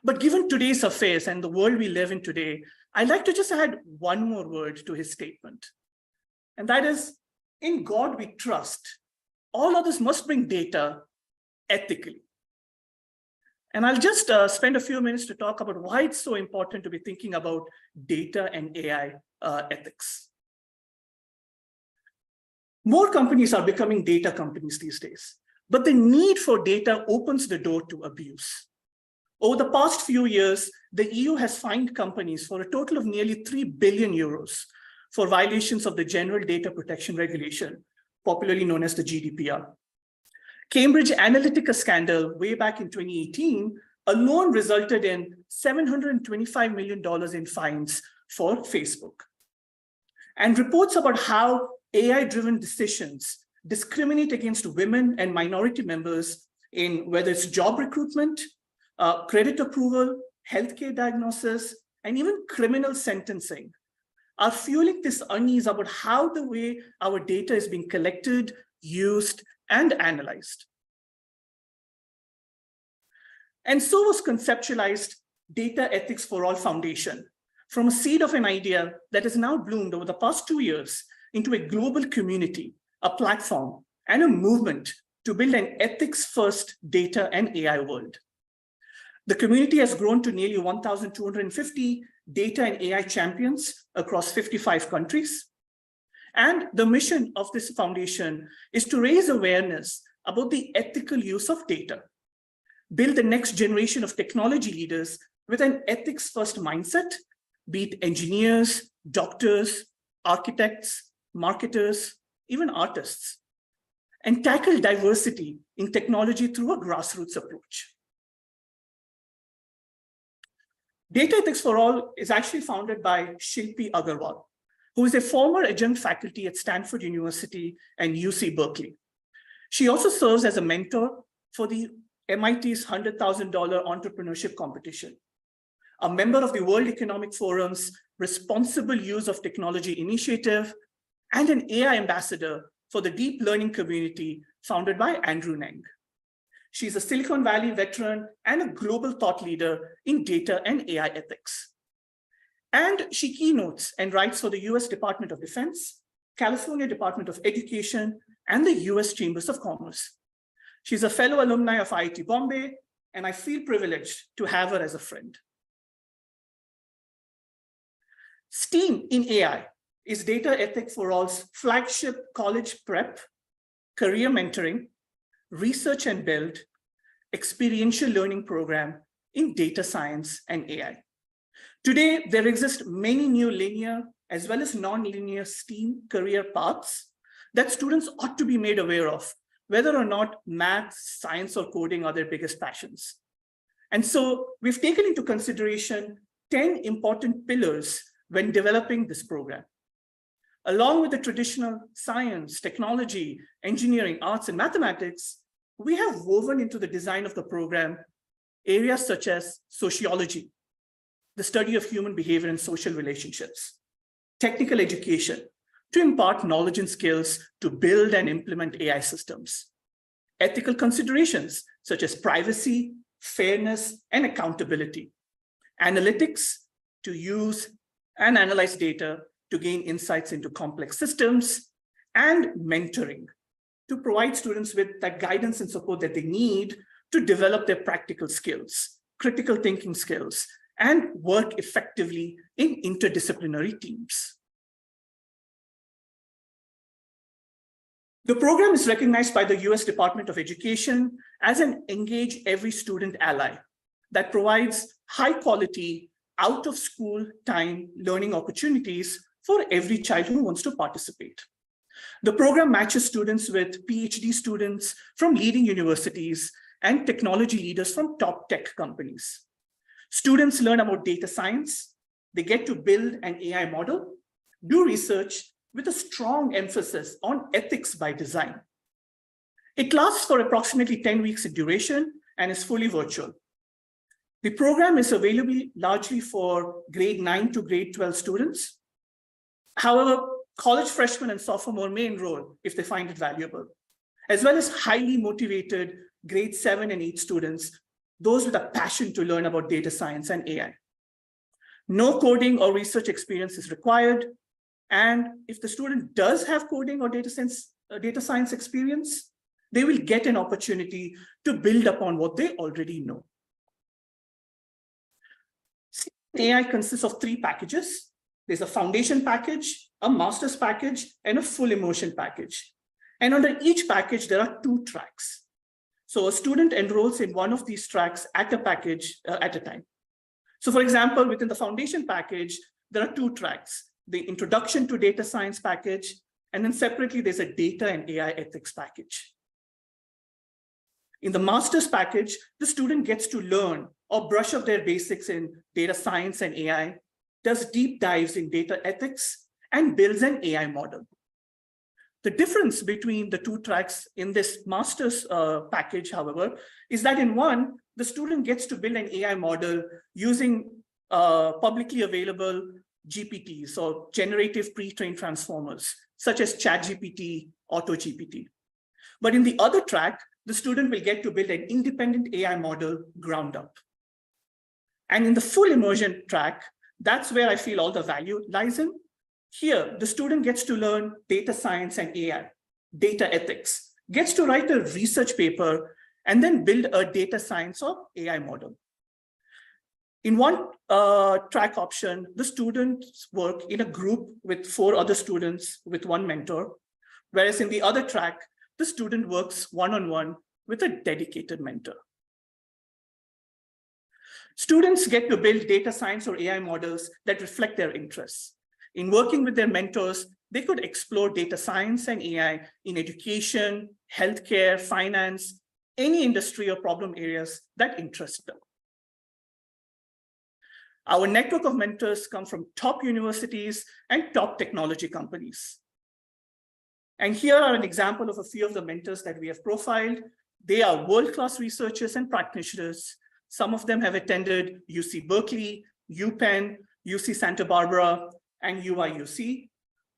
But given today's affairs and the world we live in today, I'd like to just add one more word to his statement. And that is, in God we trust, all others must bring data ethically. And I'll just spend a few minutes to talk about why it's so important to be thinking about data and AI ethics. More companies are becoming data companies these days, but the need for data opens the door to abuse. Over the past few years, the EU has fined companies for a total of nearly 3 billion euros for violations of the General Data Protection Regulation, popularly known as the GDPR. Cambridge Analytica scandal way back in 2018 alone resulted in $725 million in fines for Facebook. And reports about how AI-driven decisions discriminate against women and minority members in whether it's job recruitment, credit approval, healthcare diagnosis, and even criminal sentencing are fueling this unease about how the way our data is being collected, used, and analyzed. And so was conceptualized Data Ethics for All Foundation, from a seed of an idea that has now bloomed over the past 2 years into a global community, a platform, and a movement to build an ethics-first data and AI world. The community has grown to nearly 1,250 data and AI champions across 55 countries. And the mission of this foundation is to raise awareness about the ethical use of data, build the next generation of technology leaders with an ethics-first mindset, be it engineers, doctors, architects, marketers, even artists, and tackle diversity in technology through a grassroots approach. Data Ethics for All is actually founded by Shilpi Agarwal, who is a former adjunct faculty at Stanford University and UC Berkeley. She also serves as a mentor for the MIT's $100,000 entrepreneurship competition, a member of the World Economic Forum's Responsible Use of Technology initiative, and an AI ambassador for the deep learning community founded by Andrew Ng. She's a Silicon Valley veteran and a global thought leader in data and AI ethics. And she keynotes and writes for the US Department of Defense, California Department of Education, and the US Chambers of Commerce. She's a fellow alumni of IIT Bombay, and I feel privileged to have her as a friend. STEAM in AI is Data Ethics for All's flagship college prep, career mentoring, research and build, experiential learning program in data science and AI. Today, there exist many new linear as well as non-linear STEAM career paths that students ought to be made aware of, whether or not math, science, or coding are their biggest passions. And so we've taken into consideration 10 important pillars when developing this program. Along with the traditional science, technology, engineering, arts, and mathematics, we have woven into the design of the program areas such as sociology, the study of human behavior and social relationships, technical education, to impart knowledge and skills to build and implement AI systems, ethical considerations such as privacy, fairness, and accountability. Analytics to use and analyze data to gain insights into complex systems, and mentoring to provide students with that guidance and support that they need to develop their practical skills, critical thinking skills, and work effectively in interdisciplinary teams. The program is recognized by the US Department of Education as an Engage Every Student ally that provides high quality, out of school time learning opportunities for every child who wants to participate. The program matches students with PhD students from leading universities and technology leaders from top tech companies. Students learn about data science. They get to build an AI model, do research with a strong emphasis on ethics by design. It lasts for approximately 10 weeks in duration and is fully virtual. The program is available largely for grade 9 to grade 12 students. However, college freshmen and sophomore may enroll if they find it valuable, as well as highly motivated grade 7 and 8 students, those with a passion to learn about data science and AI. No coding or research experience is required. And if the student does have coding or data science experience, they will get an opportunity to build upon what they already know. AI consists of 3 packages. There's a foundation package, a master's package, and a full immersion package. And under each package, there are 2 tracks. So a student enrolls in one of these tracks at a package at a time. So for example, within the foundation package, there are 2 tracks, the introduction to data science package, and then separately, there's a data and AI ethics package. In the master's package, the student gets to learn or brush up their basics in data science and AI, does deep dives in data ethics, and builds an AI model. The difference between the 2 tracks in this master's package, however, is that in one, the student gets to build an AI model using publicly available GPTs or generative pre-trained transformers, such as ChatGPT, AutoGPT. But in the other track, the student will get to build an independent AI model ground up. And in the full immersion track, that's where I feel all the value lies in. Here, the student gets to learn data science and AI, data ethics, gets to write a research paper, and then build a data science or AI model. In one track option, the students work in a group with 4 other students with 1 mentor, whereas in the other track, the student works one-on-one with a dedicated mentor. Students get to build data science or AI models that reflect their interests. In working with their mentors, they could explore data science and AI in education, healthcare, finance, any industry or problem areas that interest them. Our network of mentors come from top universities and top technology companies. And here are an example of a few of the mentors that we have profiled. They are world-class researchers and practitioners. Some of them have attended UC Berkeley, UPenn, UC Santa Barbara, and UIUC.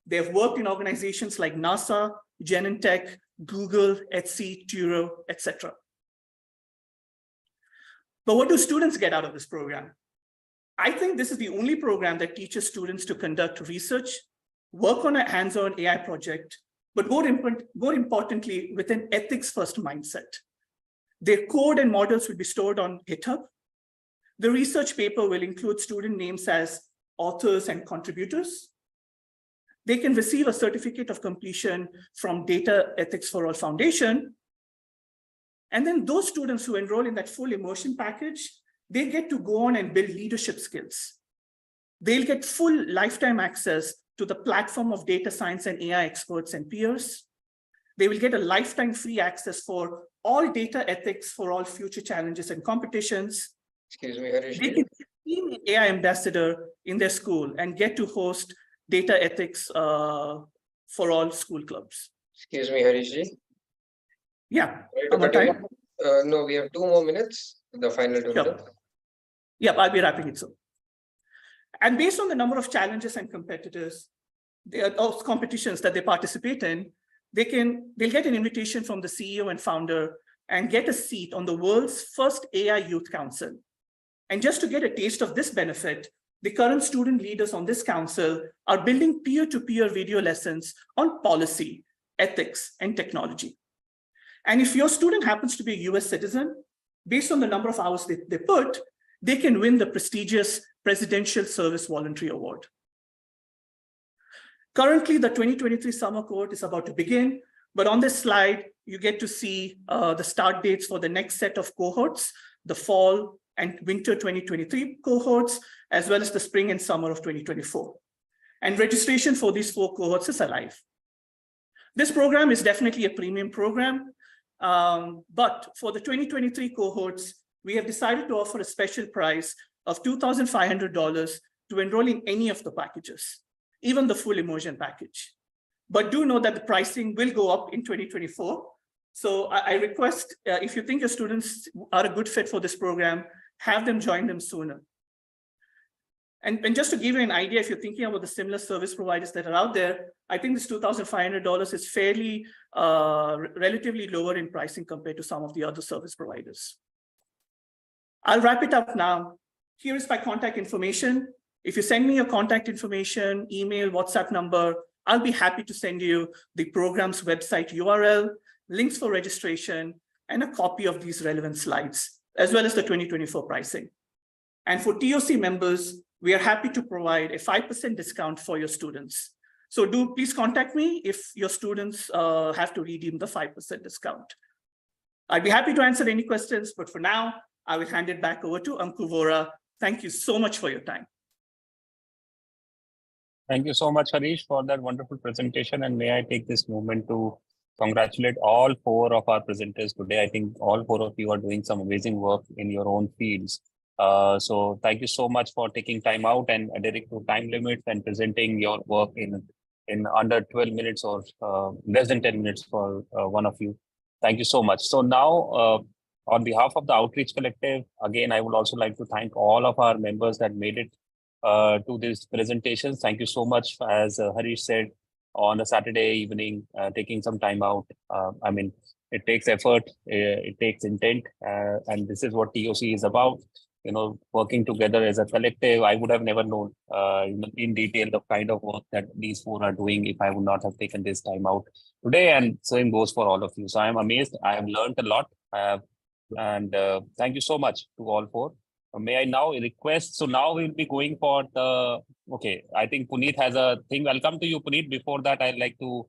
They have worked in organizations like NASA, Genentech, Google, Etsy, Turo, etc. But what do students get out of this program? I think this is the only program that teaches students to conduct research, work on a hands-on AI project, but more importantly, with an ethics-first mindset. Their code and models will be stored on GitHub. The research paper will include student names as authors and contributors. They can receive a certificate of completion from Data Ethics for All Foundation. And then those students who enroll in that full immersion package, they get to go on and build leadership skills. They'll get full lifetime access to the platform of data science and AI experts and peers. They will get a lifetime free access for all data ethics for all future challenges and competitions. Excuse me, Harish. They can be an AI ambassador in their school and get to host data ethics for all school clubs. Excuse me, Harish. Yeah. Sorry to cut in. No, we have 2 more minutes. The final 2 Sure. minutes. Yep, I'll be wrapping it soon. And based on the number of challenges and competitors, competitions that they participate in, they'll get an invitation from the CEO and founder and get a seat on the world's first AI Youth Council. And just to get a taste of this benefit, the current student leaders on this council are building peer-to-peer video lessons on policy, ethics, and technology. And if your student happens to be a US citizen, based on the number of hours they put, they can win the prestigious Presidential Service Voluntary Award. Currently, the 2023 summer cohort is about to begin, but on this slide, you get to see the start dates for the next set of cohorts, the fall and winter 2023 cohorts, as well as the spring and summer of 2024. And registration for these 4 cohorts is alive. This program is definitely a premium program, but for the 2023 cohorts, we have decided to offer a special price of $2,500 to enroll in any of the packages, even the full immersion package. But do know that the pricing will go up in 2024. So I request, if you think your students are a good fit for this program, have them join them sooner. And just to give you an idea, if you're thinking about the similar service providers that are out there, I think this $2,500 is fairly relatively lower in pricing compared to some of the other service providers. I'll wrap it up now. Here is my contact information. If you send me your contact information, email, WhatsApp number, I'll be happy to send you the program's website URL, links for registration, and a copy of these relevant slides, as well as the 2024 pricing. And for TOC members, we are happy to provide a 5% discount for your students. So do please contact me if your students have to redeem the 5% discount. I'd be happy to answer any questions, but for now, I will hand it back over to Ankur Vora. Thank you so much for your time. Thank you so much, Harish, for that wonderful presentation. And may I take this moment to congratulate all 4 of our presenters today. I think all 4 of you are doing some amazing work in your own fields. So thank you so much for taking time out and adhering to time limits and presenting your work in under 12 minutes or less than 10 minutes for one of you. Thank you so much. So now, on behalf of the Outreach Collective, again, I would also like to thank all of our members that made it to this presentation. Thank you so much, as Harish said, on a Saturday evening, taking some time out. I mean, it takes effort, it takes intent, and this is what TOC is about. You know, working together as a collective. I would have never known in detail the kind of work that these 4 are doing if I would not have taken this time out today. And same goes for all of you. So I'm amazed. I have learned a lot. And thank you so much to all 4. May I now request, so now we'll be going for the, okay, I think Puneet has a thing. Welcome to you, Puneet. Before that, I'd like to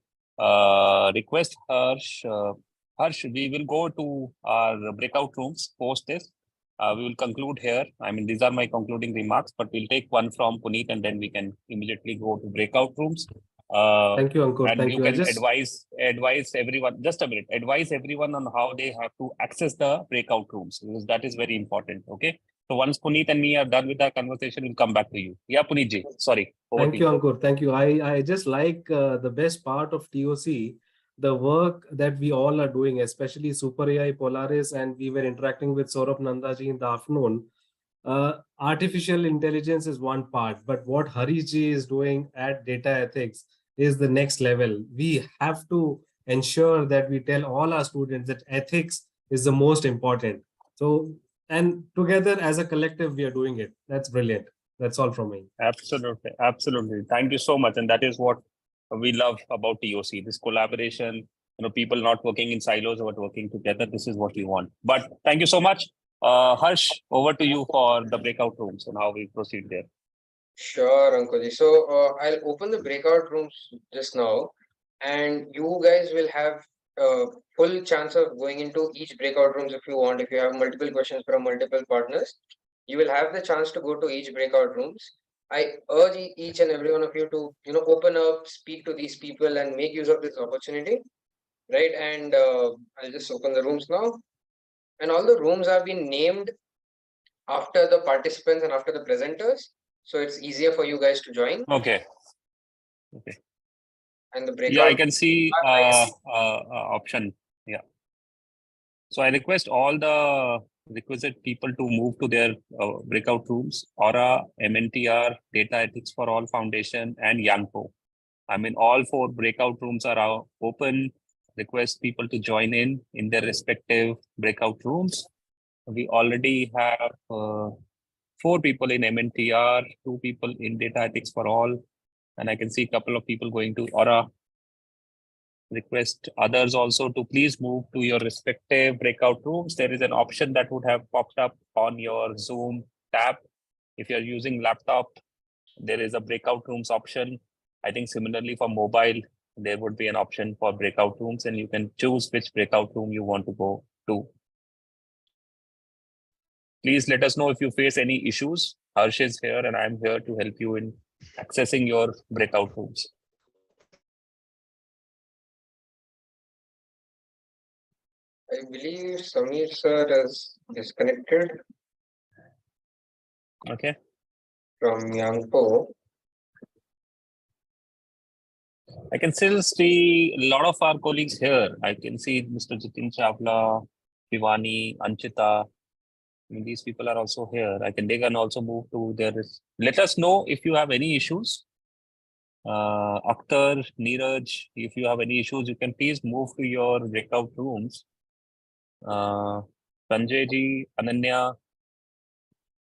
request Harsh. Harsh, we will go to our breakout rooms post this. We will conclude here. I mean, these are my concluding remarks, but we'll take one from Puneet and then we can immediately go to breakout rooms. Thank you, Ankur. And Thank you you. can advise everyone, just a minute, advise everyone on how they have to access the breakout rooms, because that is very important. Okay. So once Puneet and me are done with our conversation, we'll come back to you. Yeah, Puneet ji, sorry. Thank you, Ankur. Thank you. I just like the best part of TOC, the work that we all are doing, especially Super AI, Polaris, and we were interacting with Saurabh Nandaji in the afternoon. Artificial intelligence is one part, but what Harish ji is doing at data ethics is the next level. We have to ensure that we tell all our students that ethics is the most important. So, and together as a collective, we are doing it. That's brilliant. That's all from me. Absolutely. Absolutely. Thank you so much. And that is what we love about TOC, this collaboration, you know, people not working in silos, but working together. This is what we want. But thank you so much. Harsh, over to you for the breakout rooms and how we proceed there. Sure, Ankuji. So I'll open the breakout rooms just now, and you guys will have full chance of going into each breakout rooms if you want. If you have multiple questions from multiple partners, you will have the chance to go to each breakout rooms. I urge each and every one of you to, you know, open up, speak to these people and make use of this opportunity, right? And I'll just open the rooms now. And all the rooms have been named after the participants and after the presenters. So it's easier for you guys to join. Okay. Okay. And the breakout. Yeah, I can see option. Yeah. So I request all the requisite people to move to their breakout rooms: Aura, MNTR, Data Ethics for All Foundation, and Yangpo. I mean, all 4 breakout rooms are open. Request people to join in their respective breakout rooms. We already have 4 people in MNTR, 2 people in data ethics for all, and I can see a couple of people going to Aura. Request others also to please move to your respective breakout rooms. There is an option that would have popped up on your Zoom tab. If you're using laptop, there is a breakout rooms option. I think similarly for mobile, there would be an option for breakout rooms, and you can choose which breakout room you want to go to. Please let us know if you face any issues. Harsh is here and I'm here to help you in accessing your breakout rooms. I believe Samir sir is disconnected Okay. from Yangpo. I can still see a lot of our colleagues here. I can see Mr. Jitin Chawla, Shivani, Anchita. I mean, these people are also here. They can also move to their. Let us know if you have any issues. Akhtar, Neeraj, if you have any issues, you can please move to your breakout rooms. Sanjay ji, Ananya,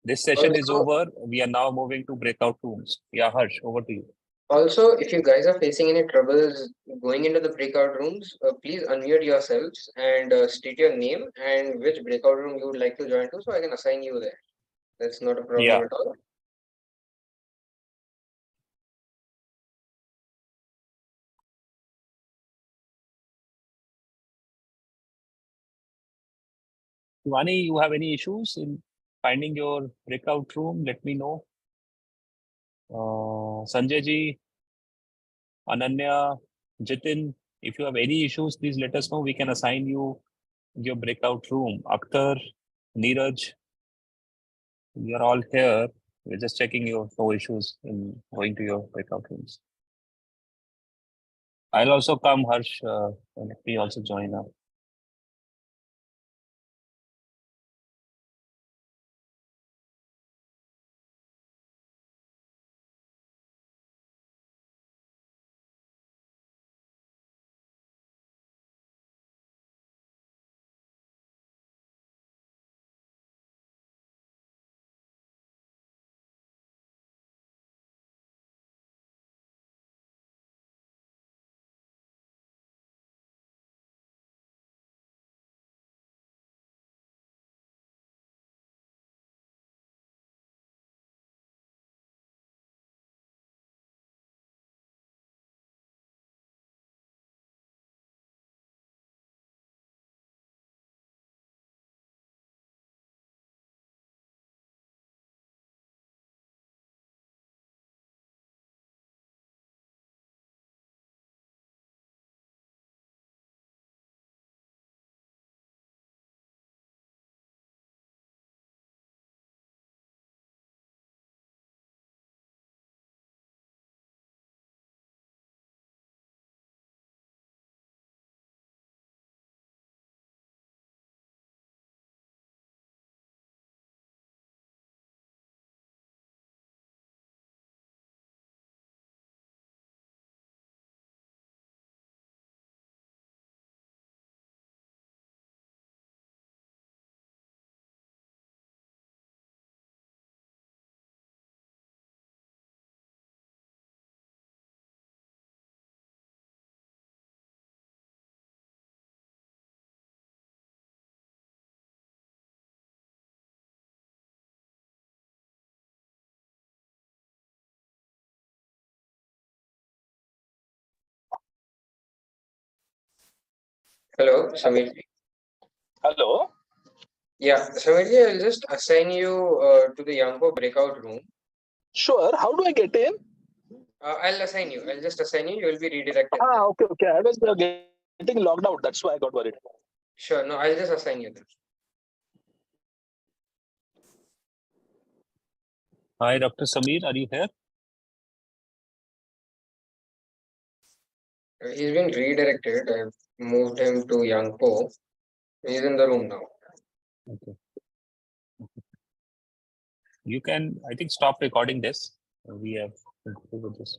this session is over. We are now moving to breakout rooms. Yeah, Harsh, over to you. Also, if you guys are facing any troubles going into the breakout rooms, please unmute yourselves and state your name and which breakout room you would like to join to, so I can assign you there. That's not a problem Yeah. at all. Shivani, you have any issues in finding your breakout room? Let me know. Sanjay ji, Ananya, Jitin, if you have any issues, please let us know. We can assign you your breakout room. Akhtar, Neeraj, we are all here. We're just checking your no issues in going to your breakout rooms. I'll also come, Harsh. Let me also join up. Hello, Samir. Hello. Yeah, Samir, I'll just assign you to the Yangpo breakout room. Sure. How do I get in? I'll assign you. I'll just assign you. You will be redirected. Okay, okay. I was getting logged out. That's why I got worried. Sure. No, I'll just assign you there. Hi, Dr. Samir, are you here? He's been redirected. I've moved him to Yangpo. He's in the room now. Okay. You can, I think, stop recording this. We have concluded this.